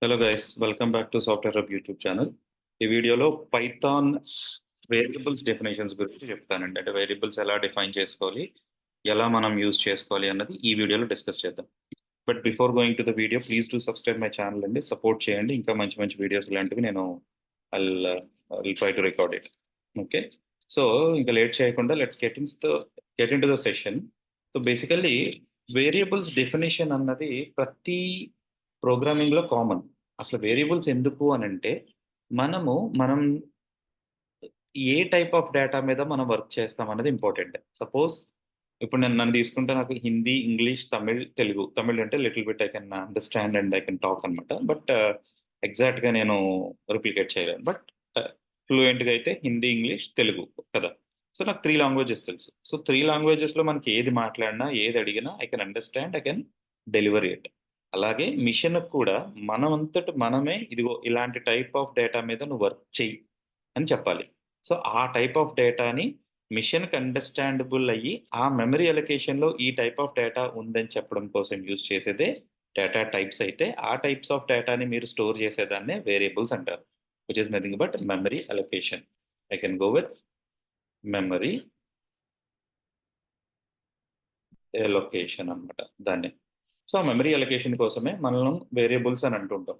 Hello guys, welcome back to software hub YouTube channel. ఈ వీడియోలో Python variables definitions గురించి చెప్తానండి. అంటే వేరియబుల్స్ ఎలా డిఫైన్ చేసుకోవాలి, ఎలా మనం యూజ్ చేసుకోవాలి అన్నది ఈ వీడియోలో డిస్కస్ చేద్దాం. But before going to the video, please to subscribe my channel అండి. సపోర్ట్ చేయండి. ఇంకా మంచి మంచి వీడియోస్ ఇలాంటివి నేను I'll try to record it. Okay, so ఇంకా లేట్ చేయకుండా let's get in to the session. So basically variables definition అన్నది ప్రతి ప్రోగ్రామింగ్లో కామన్. అసలు వేరియబుల్స్ ఎందుకు అని అంటే మనం ఏ టైప్ ఆఫ్ డేటా మీద మనం వర్క్ చేస్తాం అన్నది ఇంపార్టెంట్. సపోజ్ ఇప్పుడు నన్ను తీసుకుంటే నాకు హిందీ, ఇంగ్లీష్, తమిళ్, తెలుగు. తమిళ్ అంటే little bit I can understand and I can talk అనమాట. బట్ ఎగ్జాక్ట్‌గా నేను రిప్లికేట్ చేయలేను. బట్ ఫ్లూయెంట్‌గా అయితే హిందీ, ఇంగ్లీష్, తెలుగు కదా! సో నాకు 3 లాంగ్వేజెస్ తెలుసు. సో 3 లాంగ్వేజెస్‌లో మనకి ఏది మాట్లాడినా, ఏది అడిగినా I can understand, I can deliver it. అలాగే మిషన్‌కి కూడా మనమంతట మనమే ఇదిగో ఇలాంటి టైప్ ఆఫ్ డేటా మీద నువ్వు వర్క్ చెయ్యి అని చెప్పాలి. సో ఆ టైప్ ఆఫ్ డేటాని మిషన్‌కి అండర్‌స్టాండబుల్ అయ్యి, ఆ మెమరీ అలొకేషన్‌లో ఈ టైప్ ఆఫ్ డేటా ఉందని చెప్పడం కోసం యూజ్ చేసేదే డేటా టైప్స్ అయితే, ఆ టైప్స్ ఆఫ్ డేటాని మీరు స్టోర్ చేసేదాన్నే వేరియబుల్స్ అంటారు. Which is nothing but memory allocation. I can go with memory allocation అన్నమాట దాన్ని. సో ఆ మెమరీ అలొకేషన్ కోసమే మనం వేరియబుల్స్ అని అంటుంటాం.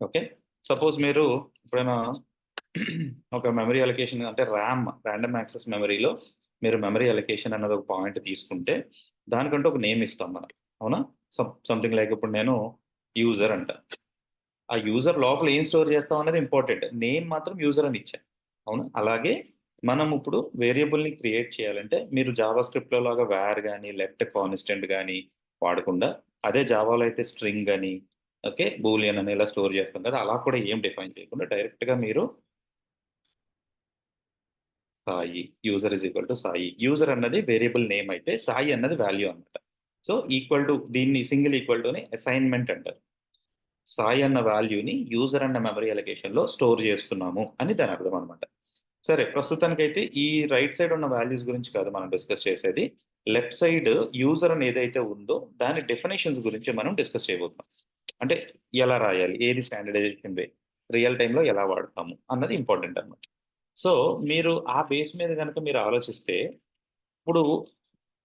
ఓకే. సపోజ్ మీరు ఎప్పుడైనా ఒక మెమరీ అలొకేషన్ అంటే ర్యాండమ్ యాక్సెస్ మెమరీలో మీరు మెమరీ అలొకేషన్ అన్నది ఒక పాయింట్ తీసుకుంటే, దానికంటూ ఒక నేమ్ ఇస్తాం మనం. అవునా? సంథింగ్ లైక్ ఇప్పుడు నేను యూజర్ అంటా. ఆ యూజర్ లోపల ఏం స్టోర్ చేస్తాం అనేది ఇంపార్టెంట్. నేమ్ మాత్రం యూజర్ అని ఇచ్చా. అవునా? అలాగే మనం ఇప్పుడు వేరియబుల్‌ని క్రియేట్ చేయాలంటే మీరు జావా స్క్రిప్ట్‌లో లాగా వేర్ గాని, లెట్ కాన్స్టెంట్ గాని వాడకుండా, అదే జావాలో అయితే స్ట్రింగ్ అని, ఓకే, బూలియన్ అని ఇలా స్టోర్ చేస్తాం కదా! అలా కూడా ఏం డిఫైన్ చేయకుండా డైరెక్ట్‌గా మీరు Sai, user is equal to Sai. User అన్నది వేరియబుల్ నేమ్ అయితే, సాయి అన్నది వాల్యూ అన్నమాట. సో ఈక్వల్ టు దీన్ని సింగిల్ ఈక్వల్ టుని అసైన్‌మెంట్ అంటారు. సాయి అన్న వాల్యూని యూజర్ అన్న మెమరీ అలొకేషన్‌లో స్టోర్ చేస్తున్నాము అని దాని అర్థం అన్నమాట. సరే, ప్రస్తుతానికైతే ఈ రైట్ సైడ్ ఉన్న వాల్యూస్ గురించి కాదు మనం డిస్కస్ చేసేది. లెఫ్ట్ సైడ్ యూజర్ అని ఏదైతే ఉందో దాని డెఫినిషన్స్ గురించి మనం డిస్కస్ చేయబోతున్నాం. అంటే ఎలా రాయాలి? ఏది స్టాండర్డైజేషన్ వే? రియల్ టైమ్‌లో ఎలా వాడతాము అన్నది ఇంపార్టెంట్ అన్నమాట. సో మీరు ఆ బేస్ మీద గనక మీరు ఆలోచిస్తే, ఇప్పుడు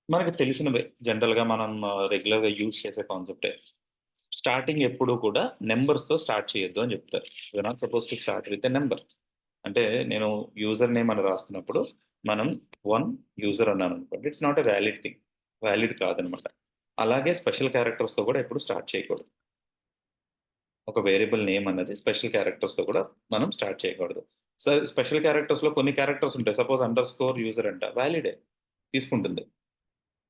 మనకు తెలిసినవే జనరల్‌గా మనం రెగ్యులర్‌గా యూజ్ చేసే కాన్సెప్టే. స్టార్టింగ్ ఎప్పుడూ కూడా నంబర్స్‌తో స్టార్ట్ చేయొద్దు అని చెప్తారు. You are not supposed to start with a number. అంటే నేను యూజర్ నేమ్ అని రాస్తున్నప్పుడు మనం 1 యూజర్ అన్నాననుకోండి. It's not a valid thing. Valid కాదనమాట. అలాగే స్పెషల్ క్యారెక్టర్స్‌తో కూడా ఎప్పుడు స్టార్ట్ చేయకూడదు. ఒక వేరియబుల్ నేమ్ అన్నది స్పెషల్ క్యారెక్టర్స్‌తో కూడా మనం స్టార్ట్ చేయకూడదు. స్పెషల్ క్యారెక్టర్స్‌లో కొన్ని క్యారెక్టర్స్ ఉంటాయి. సపోజ్ అండర్‌స్కోర్ యూజర్ అంట. వాలిడే తీసుకుంటుంది.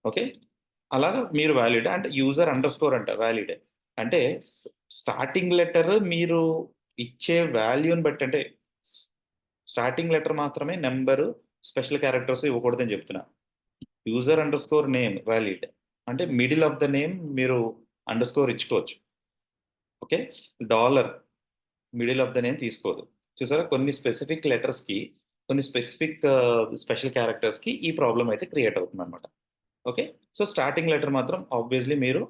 ఓకే. అలాగా మీరు వాలిడ్ అంటే యూజర్ అండర్‌స్కోర్ అంట వాలిడే. అంటే స్టార్టింగ్ లెటర్ మీరు ఇచ్చే వాల్యూని బట్టి, అంటే స్టార్టింగ్ లెటర్ మాత్రమే నంబరు, స్పెషల్ క్యారెక్టర్స్ ఇవ్వకూడదని చెప్తున్నా. User underscore name valid. అంటే మిడిల్ ఆఫ్ ద నేమ్ మీరు అండర్‌స్కోర్ ఇచ్చుకోవచ్చు. Okay. Dollar middle of the name తీసుకోదు. చూసారా, కొన్ని స్పెసిఫిక్ లెటర్స్‌కి, కొన్ని స్పెసిఫిక్ స్పెషల్ క్యారెక్టర్స్‌కి ఈ ప్రాబ్లమ్ అయితే క్రియేట్ అవుతుందన్నమాట. ఓకే. సో స్టార్టింగ్ లెటర్ మాత్రం ఆబ్వియస్‌లీ మీరు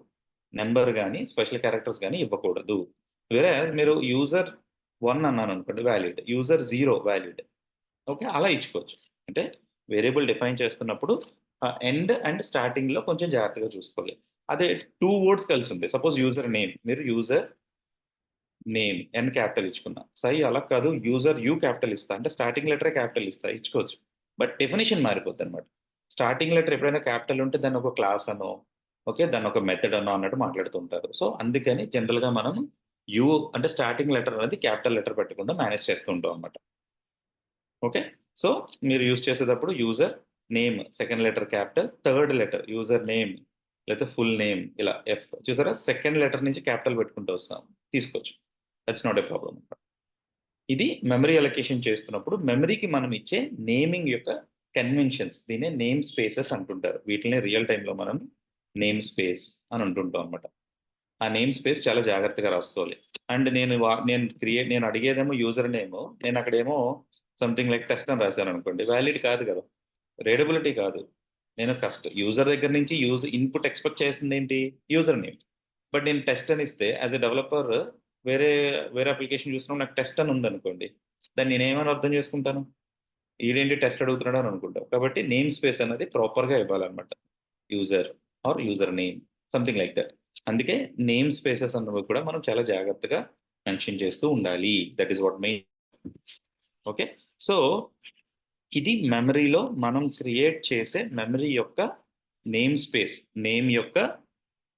నంబర్ గాని, స్పెషల్ క్యారెక్టర్స్ గాని ఇవ్వకూడదు. వేరేస్ మీరు యూజర్ 1 అన్నాననుకోండి వాలిడ్. User 0 valid. ఓకే. అలా ఇచ్చుకోవచ్చు. అంటే వేరియబుల్ డిఫైన్ చేస్తున్నప్పుడు ఎండ్ అండ్ స్టార్టింగ్‌లో కొంచెం జాగ్రత్తగా చూసుకోవాలి. అదే 2 వర్డ్స్ కలిసుంటాయి. Suppose user name. మీరు యూజర్ నేమ్ ఎన్ క్యాపిటల్ ఇచ్చుకున్నా. సాయి అలా కాదు, యూజర్ యూ క్యాపిటల్ ఇస్తా. అంటే స్టార్టింగ్ లెటరే క్యాపిటల్ ఇస్తా. ఇచ్చుకోవచ్చు. బట్ డెఫినిషన్ మారిపోద్దనమాట. స్టార్టింగ్ లెటర్ ఎప్పుడైనా క్యాపిటల్ ఉంటే దాన్ని ఒక క్లాస్ అనో, ఓకే, దాన్ని ఒక మెథడ్ అనో అన్నట్టు మాట్లాడుతూ ఉంటారు. సో అందుకని జనరల్‌గా మనం యూ అంటే స్టార్టింగ్ లెటర్ అనేది క్యాపిటల్ లెటర్ పెట్టకుండా మేనేజ్ చేస్తూ ఉంటాం అనమాట. ఓకే. సో మీరు యూజ్ చేసేటప్పుడు user name second letter capital, third letter user name లేతే ఫుల్ నేమ్ ఇలా ఎఫ్ చూసారా? సెకండ్ లెటర్ నుంచి క్యాపిటల్ పెట్టుకుంటూ వస్తాం. తీసుకోవచ్చు. That's not a problem. ఇది మెమరీ అలొకేషన్ చేస్తున్నప్పుడు మెమరీకి మనం ఇచ్చే నేమింగ్ యొక్క కన్వెన్షన్స్, దీన్నే నేమ్ స్పేసెస్ అంటుంటారు. వీటిల్ని రియల్ టైమ్‌లో మనం నేమ్ స్పేస్ అని అంటుంటాం అనమాట. ఆ నేమ్ స్పేస్ చాలా జాగ్రత్తగా రాసుకోవాలి. అండ్ నేను అడిగేదేమో యూజర్ నేము. నేను అక్కడేమో సంథింగ్ లైక్ టెస్ట్ అని రాశాననుకోండి. వాలిడ్ కాదు కదా! రీడబిలిటీ కాదు. నేను యూజర్ దగ్గర నుంచి ఇన్పుట్ ఎక్స్‌పెక్ట్ చేస్తుందేంటి? User name. బట్ నేను టెస్ట్ అని ఇస్తే యాస్ ఎ డెవలపర్ వేరే వేరే అప్లికేషన్ చూసినప్పుడు నాకు టెస్ట్ అని ఉందనుకోండి, దాన్ని నేనేమని అర్థం చేసుకుంటాను? ఈడేంటి టెస్ట్ అడుగుతున్నాడు అని అనుకుంటాం. కాబట్టి నేమ్ స్పేస్ అనేది ప్రాపర్‌గా ఇవ్వాలనమాట. User or user name something like that. అందుకే నేమ్ స్పేసెస్ అన్నవి కూడా మనం చాలా జాగ్రత్తగా మెన్షన్ చేస్తూ ఉండాలి. That is what main. Okay. So, ఇది మెమరీలో మనం క్రియేట్ చేసే మెమరీ యొక్క నేమ్ స్పేస్. నేమ్ యొక్క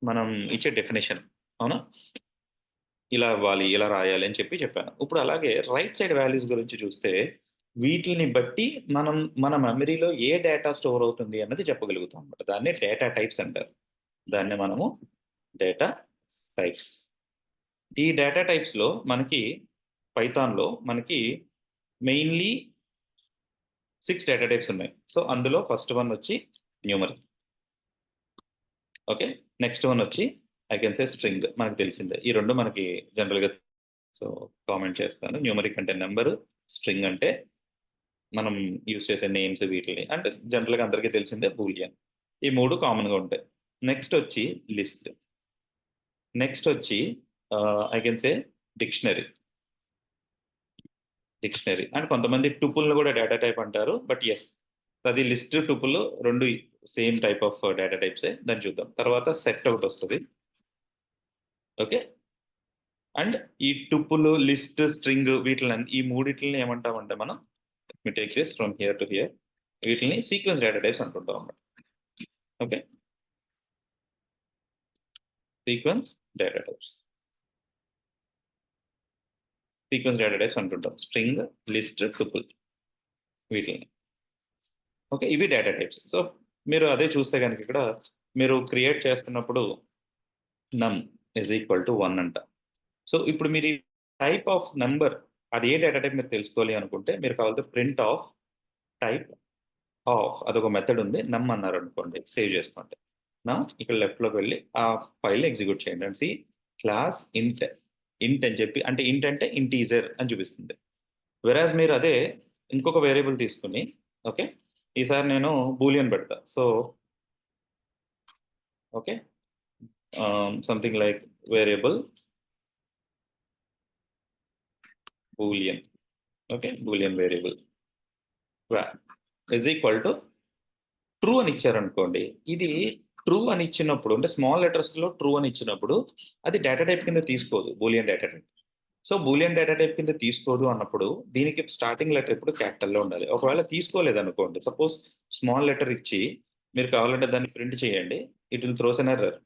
మనం ఇచ్చే డెఫినిషన్. అవునా? ఇలా ఇవ్వాలి, ఇలా రాయాలి అని చెప్పాను. ఇప్పుడు అలాగే రైట్ సైడ్ వాల్యూస్ గురించి చూస్తే, వీటిని బట్టి మనం మన మెమరీలో ఏ డేటా స్టోర్ అవుతుంది అన్నది చెప్పగలుగుతాం అన్నమాట. దాన్నే డేటా టైప్స్ అంటారు. దాన్ని మనము డేటా టైప్స్. ఈ డేటా టైప్స్‌లో మనకి పైథాన్‌లో మనకి మెయిన్‌లీ 6 డేటా టైప్స్ ఉన్నాయి. సో, అందులో ఫస్ట్ వన్ వచ్చి న్యూమరిక్. ఓకే. నెక్స్ట్ వన్ వచ్చి ఐ కెన్ సే స్ట్రింగ్ మనకు తెలిసిందే. ఈ 2 మనకి జనరల్‌గా సో, కామెంట్ చేస్తాను. న్యూమరిక్ అంటే నంబరు, స్ట్రింగ్ అంటే మనం యూజ్ చేసే నేమ్స్ వీటిల్ని. అంటే జనరల్‌గా అందరికీ తెలిసిందే బూలియన్. ఈ 3 కామన్‌గా ఉంటాయి. నెక్స్ట్ వచ్చి లిస్ట్. నెక్స్ట్ వచ్చి I can say dictionary. Dictionary. And కొంతమంది టుపుల్‌ని కూడా డేటా టైప్ అంటారు. But yes. అది list, tuple 2 same type of data టైప్సే. దాన్ని చూద్దాం. తర్వాత సెట్ ఒకటొస్తది. ఓకే. అండ్ ఈ టుపుల్, లిస్ట్, స్ట్రింగ్ ఈ మూడిట్లిని ఏమంటామంటే మనం let me take this from here to here. వీటిల్ని సీక్వెన్స్ డేటా టైప్స్ అంటుంటాం అన్నమాట. Okay. Sequence data types. Sequence data types అంటుంటాం. స్ట్రింగ్, లిస్ట్, టుపుల్ వీటిల్ని. ఓకే. ఇవి డేటా టైప్స్. సో, మీరు అదే చూస్తే గనుక ఇక్కడ మీరు క్రియేట్ చేస్తున్నప్పుడు నమ్ ఈజ్ ఈక్వల్ టు 1 అంట. సో, ఇప్పుడు మీరు ఈ టైప్ ఆఫ్ నంబర్ అది ఏ డేటా టైప్ మీరు తెలుసుకోవాలి అనుకుంటే మీరు కావాలంటే ప్రింట్ ఆఫ్ టైప్ ఆఫ్ అదొక మెథడ్ ఉంది. నమ్ అన్నారనుకోండి సేవ్ చేసుకోండి. నౌ ఇక్కడ లెఫ్ట్‌లోకి వెళ్లి ఆ ఫైల్‌ని ఎగ్జిక్యూట్ చేయండి. అండ్ సీ క్లాస్ ఇంట్. ఇంట్ అని చెప్పి అంటే ఇంట్ అంటే ఇంటీజర్ అని చూపిస్తుంది. వెరాజ్ మీరు అదే ఇంకొక వేరియబుల్ తీసుకొని ఓకే. ఈసారి నేను బూలియన్ పెడతా. So, okay. Something like variable Boolean. Okay. Boolean variable is equal to true అని ఇచ్చారనుకోండి. ఇది ట్రూ అని ఇచ్చినప్పుడు అంటే స్మాల్ లెటర్స్‌లో ట్రూ అని ఇచ్చినప్పుడు అది డేటా టైప్ కింద తీసుకోదు. Boolean data type. So, Boolean data type కింద తీసుకోదు అన్నప్పుడు దీనికి స్టార్టింగ్ లెటర్ ఎప్పుడు క్యాపిటల్‌లో ఉండాలి. ఒకవేళ తీసుకోలేదనుకోండి సపోజ్ స్మాల్ లెటర్ ఇచ్చి మీరు కావాలంటే దాన్ని ప్రింట్ చేయండి. It will throws an error.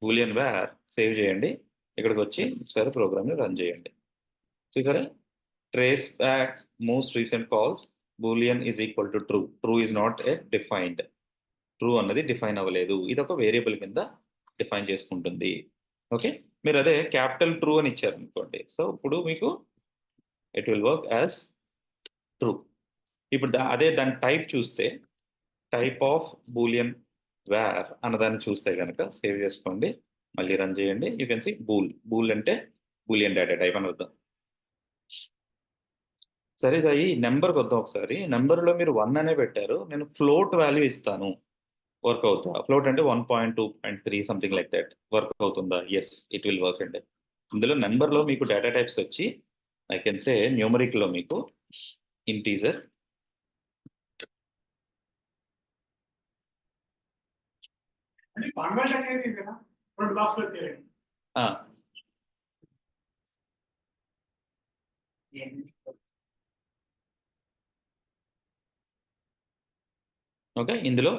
Boolean వేర్ సేవ్ చేయండి. ఇక్కడికొచ్చి ఒకసారి ప్రోగ్రామ్‌ని రన్ చేయండి. చూసారా? Trace back most recent calls boolean is equal to true. True is not a defined. True అన్నది డిఫైన్ అవ్వలేదు. ఇదొక వేరియబుల్ కింద డిఫైన్ చేసుకుంటుంది. ఓకే. మీరు అదే క్యాపిటల్ ట్రూ అని ఇచ్చారనుకోండి. సో, ఇప్పుడు మీకు it will work as true. ఇప్పుడు అదే దాని టైప్ చూస్తే టైప్ ఆఫ్ బూలియన్ వేర్ అన్నదాన్ని చూస్తే గనక సేవ్ చేసుకోండి. మళ్ళీ రన్ చేయండి. You can see bool. Bool అంటే బూలియన్ డేటా టైప్ అని అర్థం. సరే సాయి నంబర్‌కొద్దాం ఒకసారి. నంబర్‌లో మీరు 1 అనే పెట్టారు. నేను ఫ్లోట్ వాల్యూ ఇస్తాను. వర్క్ అవుతా? ఫ్లోట్ అంటే 1.2.3 సంథింగ్ లైక్ థట్. వర్క్ అవుతుందా? యెస్. ఇట్ విల్ వర్క్ అండి. ఇందులో నంబర్‌లో మీకు డేటా టైప్స్ వచ్చి ఐ కెన్ సే న్యూమరిక్‌లో మీకు ఇంటీజర్ ఆ! ఓకే. ఇందులో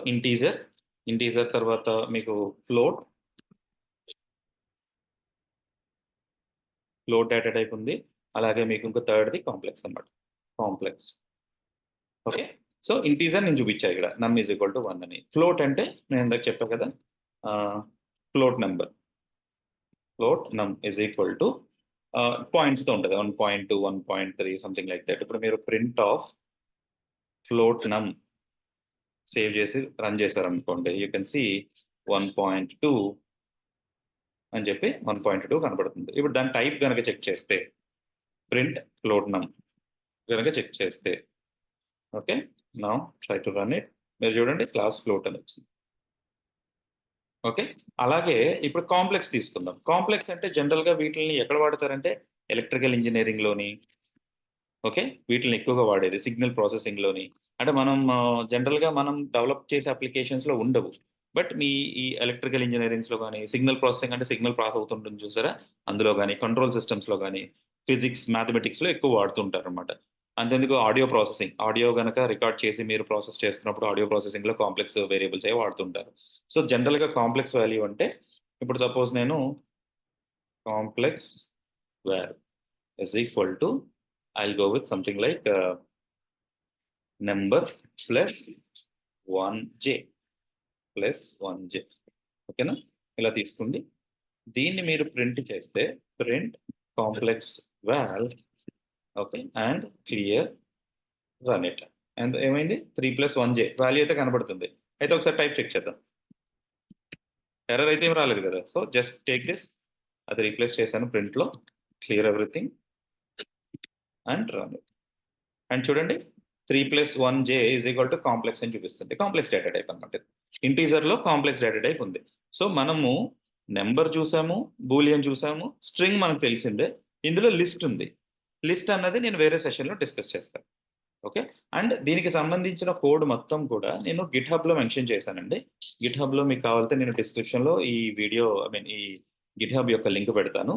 ఇంటీజర్ తర్వాత మీకు ఫ్లోట్ డేటా టైప్ ఉంది. అలాగే మీకు ఇంకో థర్డ్‌ది కాంప్లెక్స్ అన్నమాట. కాంప్లెక్స్. ఓకే. సో, ఇంటీజర్ నేను చూపించా ఇక్కడ. నమ్ ఈజ్ ఈక్వల్ టు 1 అని. ఫ్లోట్ అంటే నేను ఇందాక చెప్పా కదా! Float number. ఫ్లోట్ నమ్ ఈజ్ ఈక్వల్ టు పాయింట్స్‌తో ఉంటది. 1.2, 1.3 సంథింగ్ లైక్ థట్. ఇప్పుడు మీరు ప్రింట్ ఆఫ్ ఫ్లోట్ నమ్ సేవ్ చేసి రన్ చేశారనుకోండి. యూ కెన్ సీ 1.2 అని చెప్పి 1.2 కనపడుతుంది. ఇప్పుడు దాని టైప్ గనక చెక్ చేస్తే ప్రింట్ ఫ్లోట్ నమ్ గనక చెక్ చేస్తే okay. Now try to run it. మీరు చూడండి క్లాస్ ఫ్లోట్ అని వచ్చింది. ఓకే. అలాగే ఇప్పుడు కాంప్లెక్స్ తీసుకుందాం. కాంప్లెక్స్ అంటే జనరల్‌గా వీటిల్ని ఎక్కడ వాడతారంటే ఎలక్ట్రికల్ ఇంజినీరింగ్‌లోని ఓకే. వీటిల్ని ఎక్కువగా వాడేది సిగ్నల్ ప్రాసెసింగ్‌లోని. అంటే మనం జనరల్‌గా మనం డెవలప్ చేసే అప్లికేషన్స్‌లో ఉండవు. బట్ మీ ఈ ఎలక్ట్రికల్ ఇంజినీరింగ్స్‌లో గాని, సిగ్నల్ ప్రాసెసింగ్ అంటే సిగ్నల్ పాస్ అవుతుంటుంది చూసారా? అందులో గాని, కంట్రోల్ సిస్టమ్స్‌లో గాని, ఫిజిక్స్, మ్యాథమెటిక్స్‌లో ఎక్కువ వాడుతుంటారనమాట. అంతెందుకు ఆడియో ప్రాసెసింగ్. ఆడియో గనక రికార్డ్ చేసి మీరు ప్రాసెస్ చేస్తున్నప్పుడు ఆడియో ప్రాసెసింగ్‌లో కాంప్లెక్స్ వేరియబుల్స్ అవి వాడుతుంటారు. సో, జనరల్‌గా కాంప్లెక్స్ వాల్యూ అంటే ఇప్పుడు సపోజ్ నేను complex var is equal to I'll go with something like number plus 1j plus 1j ఓకేనా? ఇలా తీసుకోండి. దీన్ని మీరు ప్రింట్ చేస్తే print complex wall okay. And clear run it. And ఏమైంది 3 ప్లస్ 1j వాల్యూ అయితే కనబడుతుంది. అయితే ఒకసారి టైప్ చెక్ చేద్దాం. ఎర్రర్ అయితే ఏం రాలేదు కదా! సో, జస్ట్ టేక్ దిస్ అది రీప్లేస్ చేశాను ప్రింట్‌లో. Clear everything and run it. And చూడండి 3 plus 1j is equal to complex అని చూపిస్తుంది. కాంప్లెక్స్ డేటా టైప్ అనమాట ఇది. ఇంటీజర్‌లో కాంప్లెక్స్ డేటా టైప్ ఉంది. సో, మనము నంబర్ చూసాము, బూలియన్ చూసాము, స్ట్రింగ్ మనకు తెలిసిందే. ఇందులో లిస్ట్ ఉంది. లిస్ట్ అన్నది నేను వేరే సెషన్‌లో డిస్కస్ చేస్తాను. ఓకే. అండ్ దీనికి సంబంధించిన కోడ్ మొత్తం కూడా నేను గిట్‌హబ్‌లో మెన్షన్ చేశానండి. గిట్‌హబ్‌లో మీకు కావాలితే నేను డిస్క్రిప్షన్‌లో ఈ వీడియో ఐ మీన్ ఈ గిట్‌హబ్ యొక్క లింక్ పెడతాను.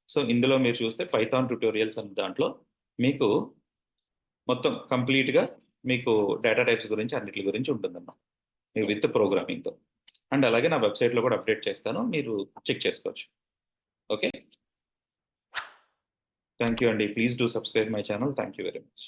సో, ఇందులో మీరు చూస్తే పైథాన్ ట్యుటోరియల్స్ అనే దాంట్లో మీకు మొత్తం కంప్లీట్‌గా మీకు డేటా టైప్స్ గురించి అన్నిట్లి గురించి ఉంటుందన్నమాట. విత్ ప్రోగ్రామింగ్‌తో. అండ్ అలాగే నా వెబ్‌సైట్‌లో కూడా అప్డేట్ చేస్తాను. మీరు చెక్ చేసుకోవచ్చు. ఓకే. థాంక్ యూ అండి. Please do subscribe my channel. Thank you very much.